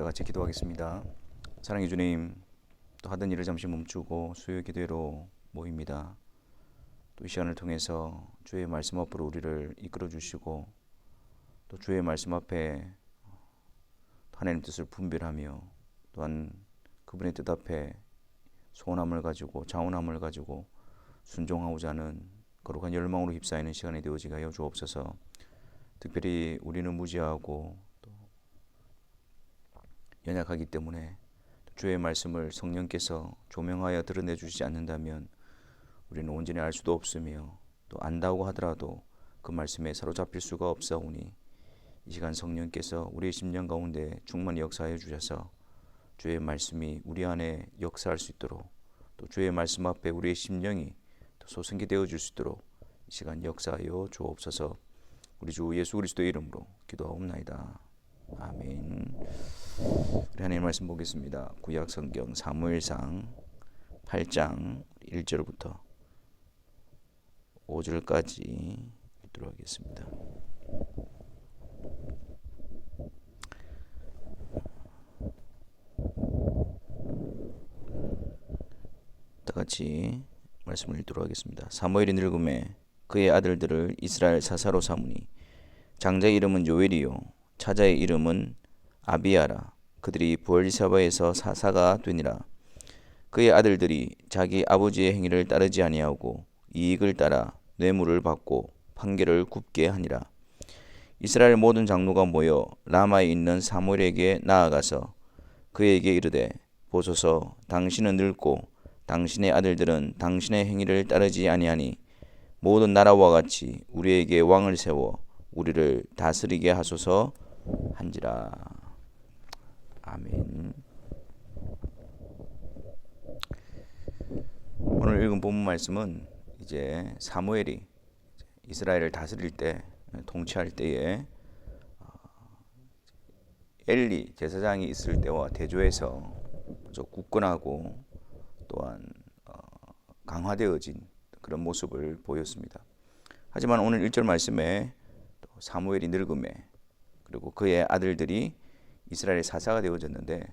다 같이 기도하겠습니다. 사랑해 주님, 또 하던 일을 잠시 멈추고 수요 기도회로 모입니다. 또 이 시간을 통해서 주의 말씀 앞으로 우리를 이끌어 주시고 또 주의 말씀 앞에 하나님 뜻을 분별하며 또한 그분의 뜻 앞에 소원함을 가지고 자원함을 가지고 순종하고자 하는 거룩한 열망으로 휩싸이는 시간이 되어지게 하여 주옵소서. 특별히 우리는 무지하고 또 연약하기 때문에 주의 말씀을 성령께서 조명하여 드러내 주시지 않는다면 우리는 온전히 알 수도 없으며 또 안다고 하더라도 그 말씀에 사로잡힐 수가 없사오니 이 시간 성령께서 우리의 심령 가운데 충만히 역사하여 주셔서 주의 말씀이 우리 안에 역사할 수 있도록 또 주의 말씀 앞에 우리의 심령이 또 소생케 되어 줄 수 있도록 이 시간 역사하여 주옵소서. 우리 주 예수 그리스도의 이름으로 기도하옵나이다. 아멘. 우리 하나님 말씀 보겠습니다. 구약 성경 사무엘상 8장 1절부터 5절까지 읽도록 하겠습니다. 다 같이 말씀을 읽도록 하겠습니다. 사무엘이 늙음에 그의 아들들을 이스라엘 사사로 삼으니 장자의 이름은 요엘이요 차자의 이름은 아비야라. 그들이 부엘사바에서 사사가 되니라. 그의 아들들이 자기 아버지의 행위를 따르지 아니하고 이익을 따라 뇌물을 받고 판결을 굽게 하니라. 이스라엘 모든 장로가 모여 라마에 있는 사무엘에게 나아가서 그에게 이르되 보소서 당신은 늙고 당신의 아들들은 당신의 행위를 따르지 아니하니 모든 나라와 같이 우리에게 왕을 세워 우리를 다스리게 하소서 한지라. 아멘. 오늘 읽은 본문 말씀은 이제 사무엘이 이스라엘을 다스릴 때 통치할 때에 엘리 제사장이 있을 때와 대조해서 굳건하고 또한 강화되어진 그런 모습을 보였습니다. 하지만 오늘 1절 말씀에 사무엘이 늙음에 그리고 그의 아들들이 이스라엘의 사사가 되어졌는데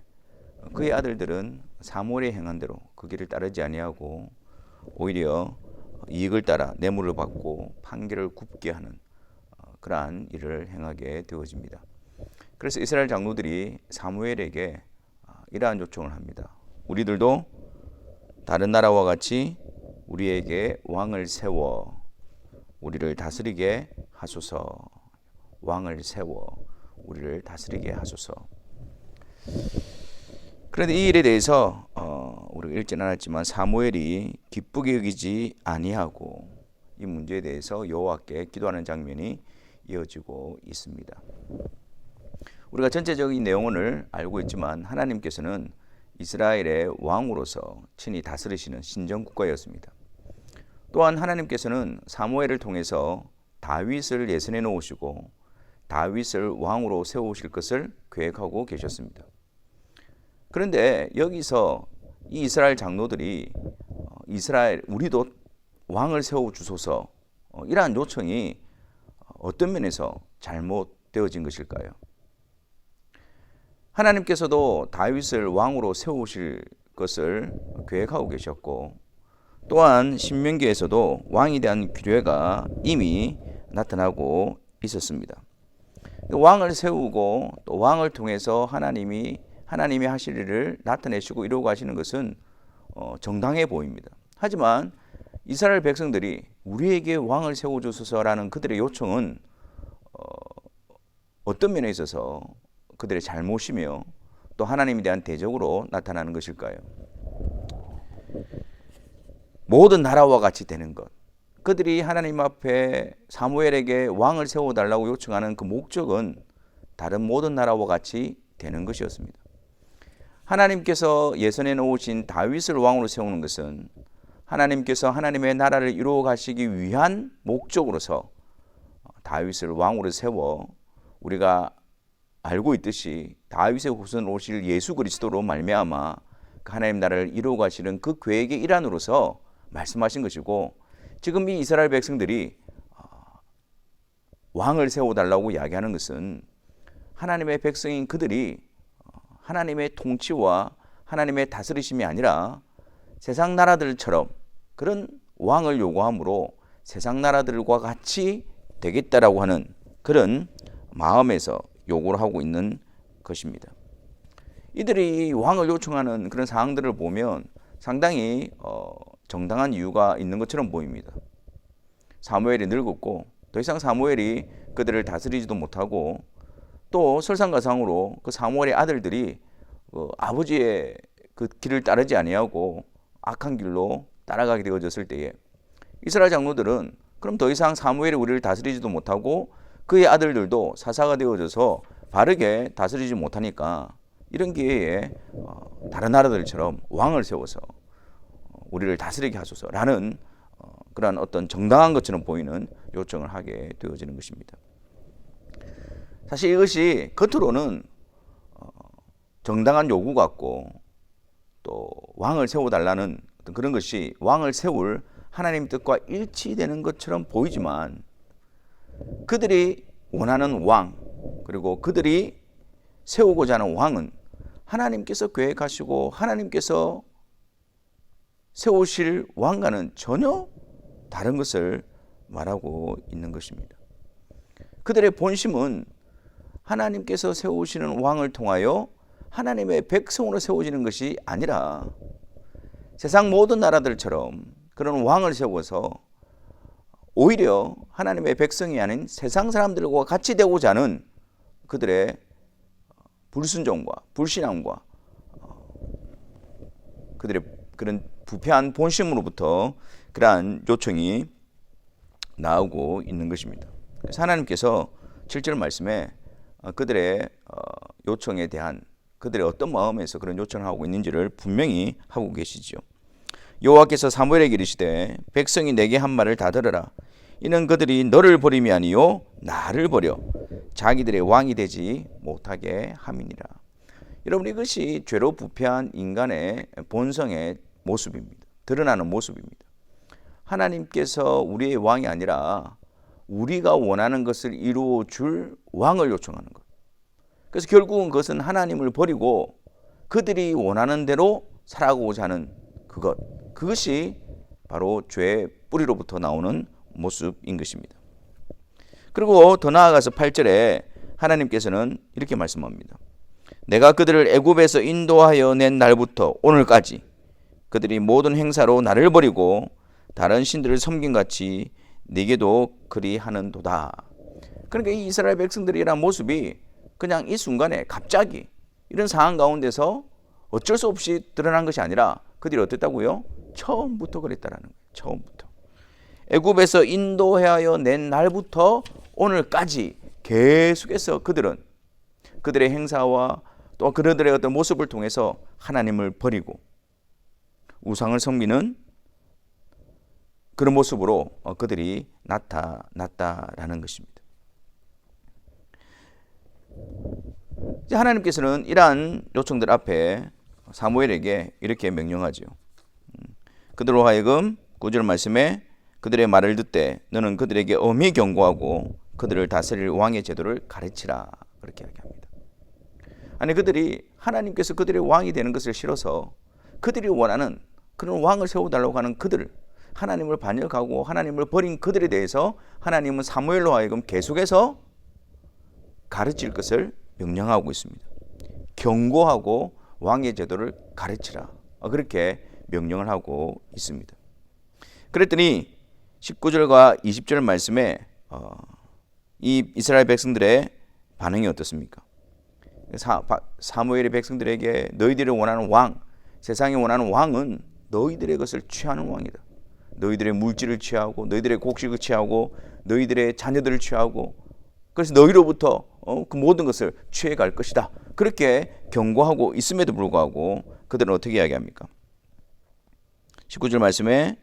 그의 아들들은 사무엘의 행한 대로 그 길을 따르지 아니하고 오히려 이익을 따라 뇌물을 받고 판결을 굽게 하는 그러한 일을 행하게 되어집니다. 그래서 이스라엘 장로들이 사무엘에게 이러한 요청을 합니다. 우리들도 다른 나라와 같이 우리에게 왕을 세워 우리를 다스리게 하소서. 왕을 세워 우리를 다스리게 하소서. 그런데 이 일에 대해서 우리가 읽지는 않았지만 사무엘이 기쁘게 여기지 아니하고 이 문제에 대해서 여호와께 기도하는 장면이 이어지고 있습니다. 우리가 전체적인 내용을 알고 있지만 하나님께서는 이스라엘의 왕으로서 친히 다스리시는 신정국가였습니다. 또한 하나님께서는 사무엘을 통해서 다윗을 예선해 놓으시고 다윗을 왕으로 세우실 것을 계획하고 계셨습니다. 그런데 여기서 이 이스라엘 장로들이 우리도 왕을 세워 주소서 이러한 요청이 어떤 면에서 잘못되어진 것일까요? 하나님께서도 다윗을 왕으로 세우실 것을 계획하고 계셨고 또한 신명기에서도 왕에 대한 규례가 이미 나타나고 있었습니다. 왕을 세우고 또 왕을 통해서 하나님이 하실 일을 나타내시고 이루고 하시는 것은 정당해 보입니다. 하지만 이스라엘 백성들이 우리에게 왕을 세워주소서라는 그들의 요청은 어떤 면에 있어서 그들의 잘못이며 또 하나님에 대한 대적으로 나타나는 것일까요? 모든 나라와 같이 되는 것. 그들이 하나님 앞에 사무엘에게 왕을 세워달라고 요청하는 그 목적은 다른 모든 나라와 같이 되는 것이었습니다. 하나님께서 예선해 놓으신 다윗을 왕으로 세우는 것은 하나님께서 하나님의 나라를 이루어 가시기 위한 목적으로서 다윗을 왕으로 세워 우리가 알고 있듯이 다윗의 후손으로 오실 예수 그리스도로 말미암아 그 하나님 나라를 이루어 가시는 그 계획의 일환으로서 말씀하신 것이고 지금 이 이스라엘 백성들이 왕을 세워달라고 이야기하는 것은 하나님의 백성인 그들이 하나님의 통치와 하나님의 다스리심이 아니라 세상 나라들처럼 그런 왕을 요구함으로 세상 나라들과 같이 되겠다라고 하는 그런 마음에서 요구를 하고 있는 것입니다. 이들이 왕을 요청하는 그런 사항들을 보면 상당히 정당한 이유가 있는 것처럼 보입니다. 사무엘이 늙었고 더 이상 사무엘이 그들을 다스리지도 못하고 또 설상가상으로 그 사무엘의 아들들이 아버지의 그 길을 따르지 아니하고 악한 길로 따라가게 되어졌을 때에 이스라엘 장로들은 그럼 더 이상 사무엘이 우리를 다스리지도 못하고 그의 아들들도 사사가 되어져서 바르게 다스리지 못하니까 이런 기회에 다른 나라들처럼 왕을 세워서 우리를 다스리게 하소서라는 그러한 어떤 정당한 것처럼 보이는 요청을 하게 되어지는 것입니다. 사실 이것이 겉으로는 정당한 요구 같고 또 왕을 세워달라는 어떤 그런 것이 왕을 세울 하나님 뜻과 일치되는 것처럼 보이지만 그들이 원하는 왕 그리고 그들이 세우고자 하는 왕은 하나님께서 계획하시고 하나님께서 세우실 왕과는 전혀 다른 것을 말하고 있는 것입니다. 그들의 본심은 하나님께서 세우시는 왕을 통하여 하나님의 백성으로 세워지는 것이 아니라 세상 모든 나라들처럼 그런 왕을 세워서 오히려 하나님의 백성이 아닌 세상 사람들과 같이 되고자 하는 그들의 불순종과 불신앙과 그들의 그런 부패한 본심으로부터 그러한 요청이 나오고 있는 것입니다. 그래서 하나님께서 7절 말씀에 그들의 요청에 대한 그들의 어떤 마음에서 그런 요청을 하고 있는지를 분명히 하고 계시죠. 여호와께서 사무엘에게 이르시되 백성이 내게 한 말을 다 들으라. 이는 그들이 너를 버림이 아니요 나를 버려 자기들의 왕이 되지 못하게 함이니라. 여러분, 이것이 죄로 부패한 인간의 본성의 모습입니다. 드러나는 모습입니다. 하나님께서 우리의 왕이 아니라 우리가 원하는 것을 이루어 줄 왕을 요청하는 것. 그래서 결국은 그것은 하나님을 버리고 그들이 원하는 대로 살아가고자 하는 그것이 바로 죄의 뿌리로부터 나오는 모습인 것입니다. 그리고 더 나아가서 8절에 하나님께서는 이렇게 말씀합니다. 내가 그들을 애굽에서 인도하여 낸 날부터 오늘까지 그들이 모든 행사로 나를 버리고 다른 신들을 섬김같이 네게도 그리하는도다. 그러니까 이 이스라엘 백성들이란 모습이 그냥 이 순간에 갑자기 이런 상황 가운데서 어쩔 수 없이 드러난 것이 아니라 그들이 어땠다고요? 처음부터 그랬다라는 거예요. 처음부터. 애굽에서 인도하여 낸 날부터 오늘까지 계속해서 그들은 그들의 행사와 또 그들의 어떤 모습을 통해서 하나님을 버리고 우상을 섬기는 그런 모습으로 그들이 나타났다라는 것입니다. 이제 하나님께서는 이러한 요청들 앞에 사무엘에게 이렇게 명령하죠. 그들로 하여금 9절 말씀에 그들의 말을 듣되 너는 그들에게 엄히 경고하고 그들을 다스릴 왕의 제도를 가르치라. 그렇게 이야기합니다. 아니, 그들이 하나님께서 그들의 왕이 되는 것을 싫어서 그들이 원하는 그런 왕을 세워달라고 하는 그들을 하나님을 반역하고 하나님을 버린 그들에 대해서 하나님은 사무엘로 하여금 계속해서 가르칠 것을 명령하고 있습니다. 경고하고 왕의 제도를 가르치라. 그렇게 명령을 하고 있습니다. 그랬더니 19절과 20절 말씀에 이 이스라엘 백성들의 반응이 어떻습니까? 사무엘의 백성들에게 너희들이 원하는 왕, 세상이 원하는 왕은 너희들의 것을 취하는 왕이다. 너희들의 물질을 취하고 너희들의 곡식을 취하고 너희들의 자녀들을 취하고 그래서 너희로부터 그 모든 것을 취해갈 것이다. 그렇게 경고하고 있음에도 불구하고 그들은 어떻게 이야기합니까? 19절 말씀에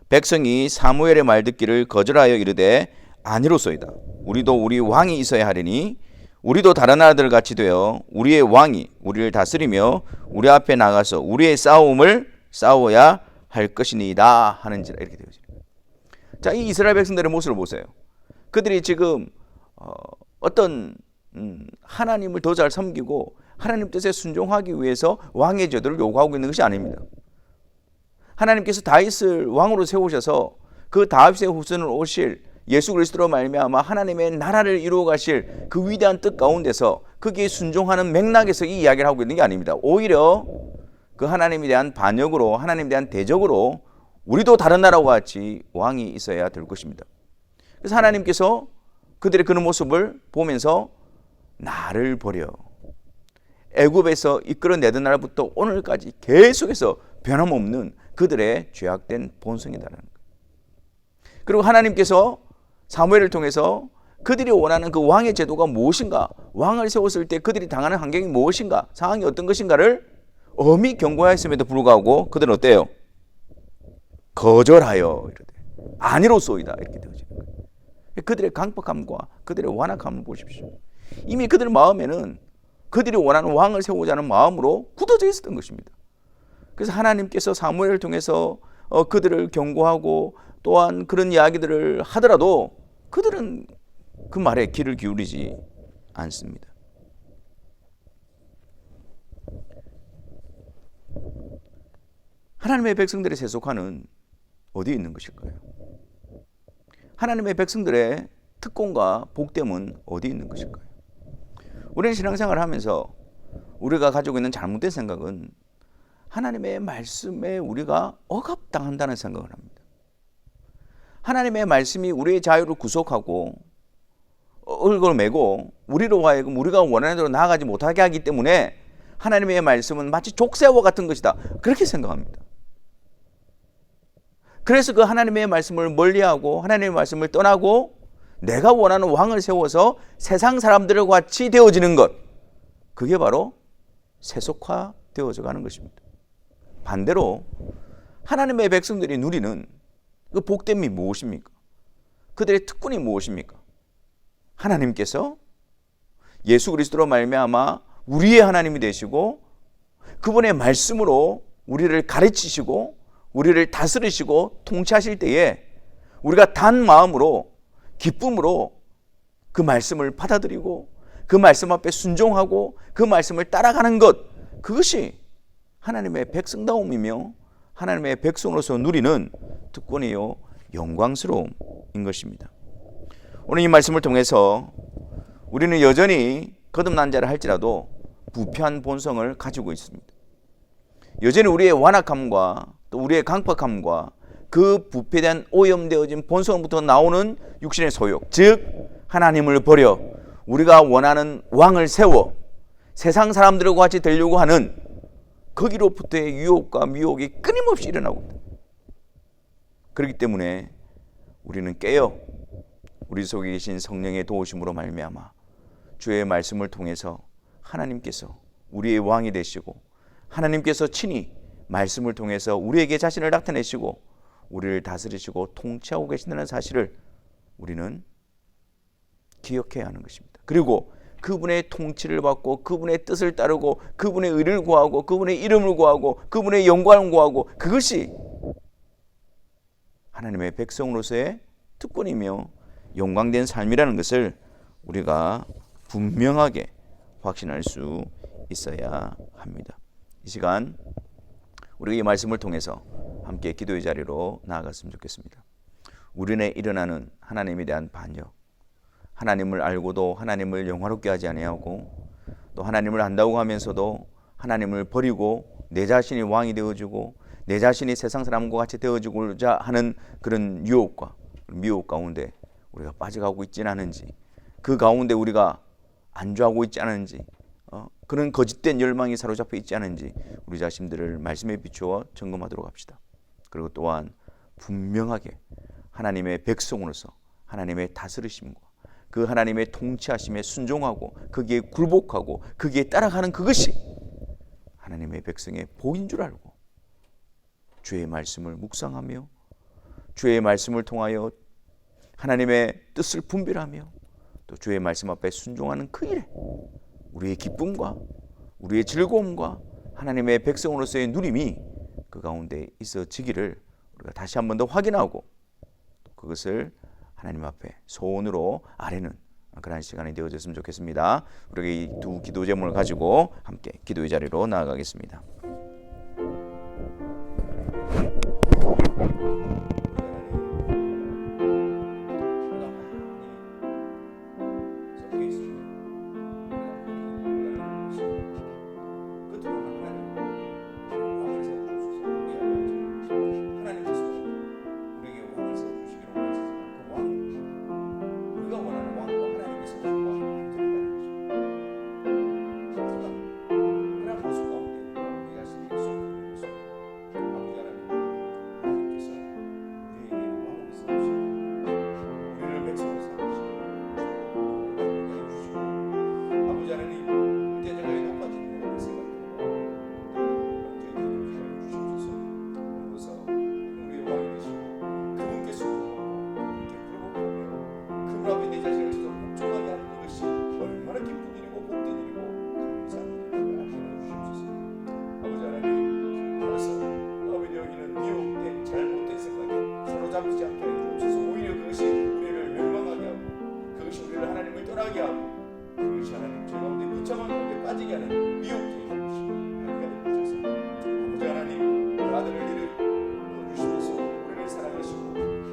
백성이 사무엘의 말 듣기를 거절하여 이르되 아니로소이다. 우리도 우리 왕이 있어야 하리니 우리도 다른 나라들 같이 되어 우리의 왕이 우리를 다스리며 우리 앞에 나가서 우리의 싸움을 싸워야 할 것이니이다 하는지라. 이렇게 되어집니다. 자, 이 이스라엘 백성들의 모습을 보세요. 그들이 지금 어떤 하나님을 더 잘 섬기고 하나님 뜻에 순종하기 위해서 왕의 제도를 요구하고 있는 것이 아닙니다. 하나님께서 다윗을 왕으로 세우셔서 그 다윗의 후손으로 오실 예수 그리스도로 말미암아 하나님의 나라를 이루어 가실 그 위대한 뜻 가운데서 거기에 순종하는 맥락에서 이 이야기를 하고 있는 게 아닙니다. 오히려 그 하나님에 대한 반역으로, 하나님에 대한 대적으로 우리도 다른 나라와 같이 왕이 있어야 될 것입니다. 그래서 하나님께서 그들의 그런 모습을 보면서 나를 버려 애굽에서 이끌어내던 날부터 오늘까지 계속해서 변함없는 그들의 죄악된 본성이다라는 거예요. 그리고 하나님께서 사무엘을 통해서 그들이 원하는 그 왕의 제도가 무엇인가, 왕을 세웠을 때 그들이 당하는 환경이 무엇인가, 상황이 어떤 것인가를 엄히 경고하였음에도 불구하고 그들은 어때요? 거절하여 이르되 아니로소이다 이렇게 되어지는 거예요. 그들의 강박함과 그들의 완악함을 보십시오. 이미 그들 마음에는 그들이 원하는 왕을 세우고자 하는 마음으로 굳어져 있었던 것입니다. 그래서 하나님께서 사무엘을 통해서 그들을 경고하고 또한 그런 이야기들을 하더라도 그들은 그 말에 귀를 기울이지 않습니다. 하나님의 백성들의 세속화는 어디에 있는 것일까요? 하나님의 백성들의 특권과 복됨은 어디에 있는 것일까요? 우리는 신앙생활을 하면서 우리가 가지고 있는 잘못된 생각은 하나님의 말씀에 우리가 억압당한다는 생각을 합니다. 하나님의 말씀이 우리의 자유를 구속하고 얽어매고 우리로 하여금 우리가 원하는 대로 나아가지 못하게 하기 때문에 하나님의 말씀은 마치 족쇄와 같은 것이다, 그렇게 생각합니다. 그래서 그 하나님의 말씀을 멀리하고 하나님의 말씀을 떠나고 내가 원하는 왕을 세워서 세상 사람들과 같이 되어지는 것, 그게 바로 세속화 되어져 가는 것입니다. 반대로 하나님의 백성들이 누리는 그 복됨이 무엇입니까? 그들의 특권이 무엇입니까? 하나님께서 예수 그리스도로 말미암아 우리의 하나님이 되시고 그분의 말씀으로 우리를 가르치시고 우리를 다스리시고 통치하실 때에 우리가 단 마음으로 기쁨으로 그 말씀을 받아들이고 그 말씀 앞에 순종하고 그 말씀을 따라가는 것, 그것이 하나님의 백성다움이며 하나님의 백성으로서 누리는 특권이요 영광스러움인 것입니다. 오늘 이 말씀을 통해서 우리는 여전히 거듭난 자를 할지라도 부패한 본성을 가지고 있습니다. 여전히 우리의 완악함과 또 우리의 강박함과 그 부패된 오염되어진 본성부터 나오는 육신의 소욕, 즉 하나님을 버려 우리가 원하는 왕을 세워 세상 사람들과 같이 되려고 하는 거기로부터의 유혹과 미혹이 끊임없이 일어나고 있다. 그렇기 때문에 우리는 깨어 우리 속에 계신 성령의 도우심으로 말미암아 주의 말씀을 통해서 하나님께서 우리의 왕이 되시고 하나님께서 친히 말씀을 통해서 우리에게 자신을 나타내시고 우리를 다스리시고 통치하고 계신다는 사실을 우리는 기억해야 하는 것입니다. 그리고 그분의 통치를 받고 그분의 뜻을 따르고 그분의 의를 구하고 그분의 이름을 구하고 그분의 영광을 구하고, 그것이 하나님의 백성으로서의 특권이며 영광된 삶이라는 것을 우리가 분명하게 확신할 수 있어야 합니다. 이 시간 우리가 이 말씀을 통해서 함께 기도의 자리로 나아갔으면 좋겠습니다. 우리네 일어나는 하나님에 대한 반역, 하나님을 알고도 하나님을 영화롭게 하지 아니하고 또 하나님을 안다고 하면서도 하나님을 버리고 내 자신이 왕이 되어주고 내 자신이 세상 사람과 같이 되어주고자 하는 그런 유혹과 미혹 가운데 우리가 빠져가고 있지는 않은지, 그 가운데 우리가 안주하고 있지 않은지, 그런 거짓된 열망이 사로잡혀 있지 않은지 우리 자신들을 말씀에 비추어 점검하도록 합시다. 그리고 또한 분명하게 하나님의 백성으로서 하나님의 다스리심과 그 하나님의 통치하심에 순종하고 거기에 굴복하고 거기에 따라가는 그것이 하나님의 백성의 복인 줄 알고 주의 말씀을 묵상하며 주의 말씀을 통하여 하나님의 뜻을 분별하며 또 주의 말씀 앞에 순종하는 그 일에 우리의 기쁨과 우리의 즐거움과 하나님의 백성으로서의 누림이 그 가운데 있어지기를 우리가 다시 한 번 더 확인하고 그것을 하나님 앞에 소원으로 아뢰는 그런 시간이 되어졌으면 좋겠습니다. 우리가 이 두 기도 제목을 가지고 함께 기도의 자리로 나아가겠습니다. 잡지 않게 해주옵소서. 오히려 그것이 우리를 멸망하게 하고 그것이 우리를 하나님을 떠나게 하고 그것이 하나님 죄 가운데 비참한 가운데 빠지게 하는 미혹되게 해주시고 하나님 주셔서 아버지 하나님 그 아들을 이를 주시면서 우리를 사랑하시고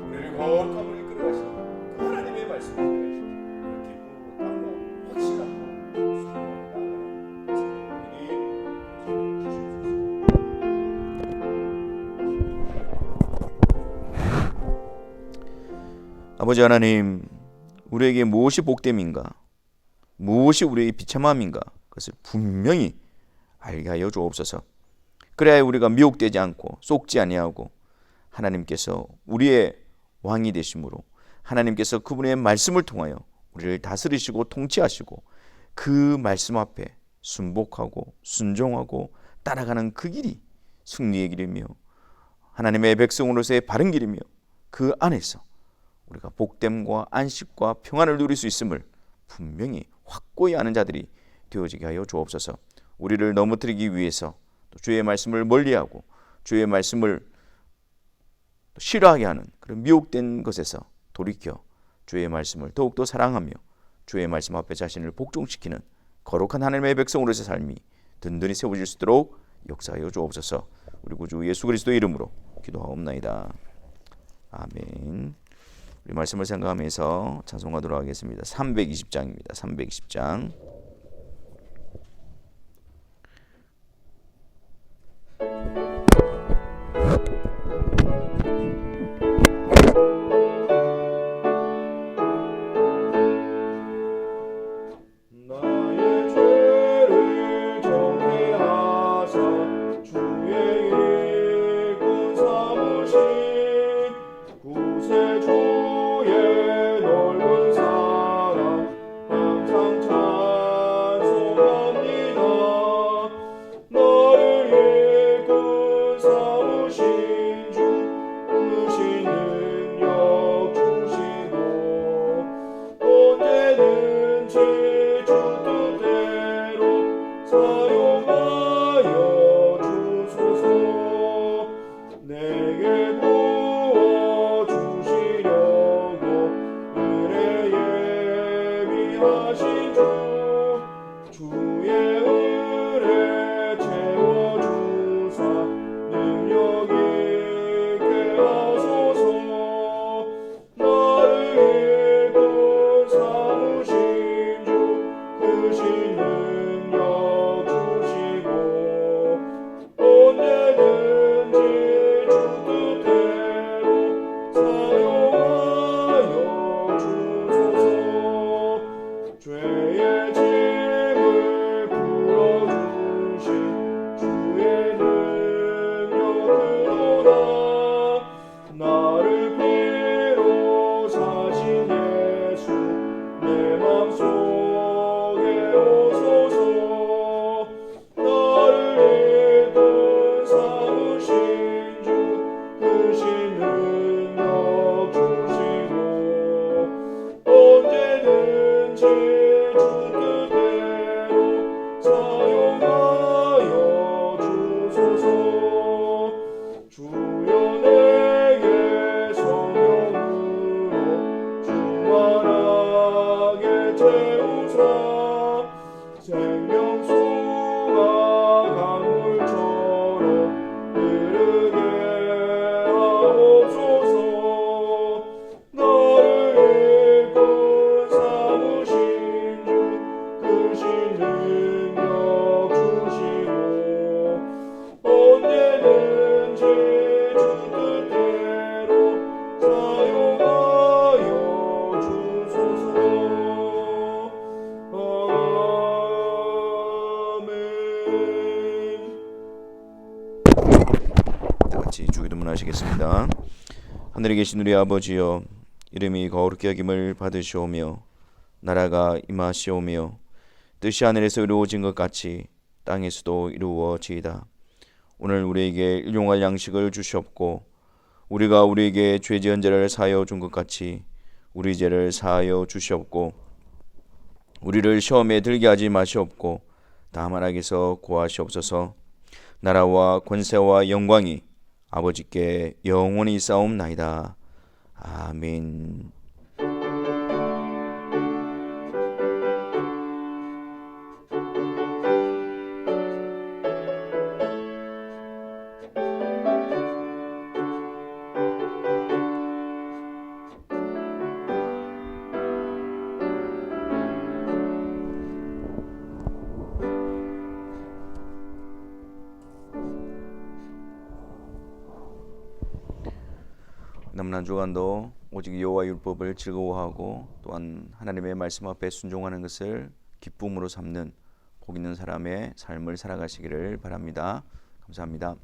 우리를 거룩함을 이끌어가시는 그 하나님의 말씀을 이렇게 땅과 확실하고 순종하며 나아가는 생각들이 아버지 하나님, 우리에게 무엇이 복됨인가, 무엇이 우리의 비참함인가, 그것을 분명히 알게 하여 주옵소서. 그래야 우리가 미혹되지 않고 속지 아니하고 하나님께서 우리의 왕이 되심으로 하나님께서 그분의 말씀을 통하여 우리를 다스리시고 통치하시고 그 말씀 앞에 순복하고 순종하고 따라가는 그 길이 승리의 길이며 하나님의 백성으로서의 바른 길이며 그 안에서 우리가 복됨과 안식과 평안을 누릴 수 있음을 분명히 확고히 아는 자들이 되어지게 하여 주옵소서. 우리를 넘어뜨리기 위해서 또 주의 말씀을 멀리하고 주의 말씀을 싫어하게 하는 그런 미혹된 것에서 돌이켜 주의 말씀을 더욱더 사랑하며 주의 말씀 앞에 자신을 복종시키는 거룩한 하나님의 백성으로서의 삶이 든든히 세워질 수 있도록 역사하여 주옵소서. 우리 구주 예수 그리스도 이름으로 기도하옵나이다. 아멘. 우리 말씀을 생각하면서 찬송하도록 하겠습니다. 320장입니다. 320장. 주의 넓은 사랑 항상 기도하시겠습니다. 하늘에 계신 우리 아버지여, 이름이 거룩히 여김을 받으시오며 나라가 임하시오며 뜻이 하늘에서 이루어진 것 같이 땅에서도 이루어지이다. 오늘 우리에게 일용할 양식을 주시옵고 우리가 우리에게 죄 지은 자를 사하여 준 것 같이 우리 죄를 사하여 주시옵고 우리를 시험에 들게 하지 마시옵고 다만 악에서 구하시옵소서. 나라와 권세와 영광이 아버지께 영원히 있사옵나이다. 아멘. 남은 한 주간도 오직 여호와 율법을 즐거워하고 또한 하나님의 말씀 앞에 순종하는 것을 기쁨으로 삼는 복 있는 사람의 삶을 살아가시기를 바랍니다. 감사합니다.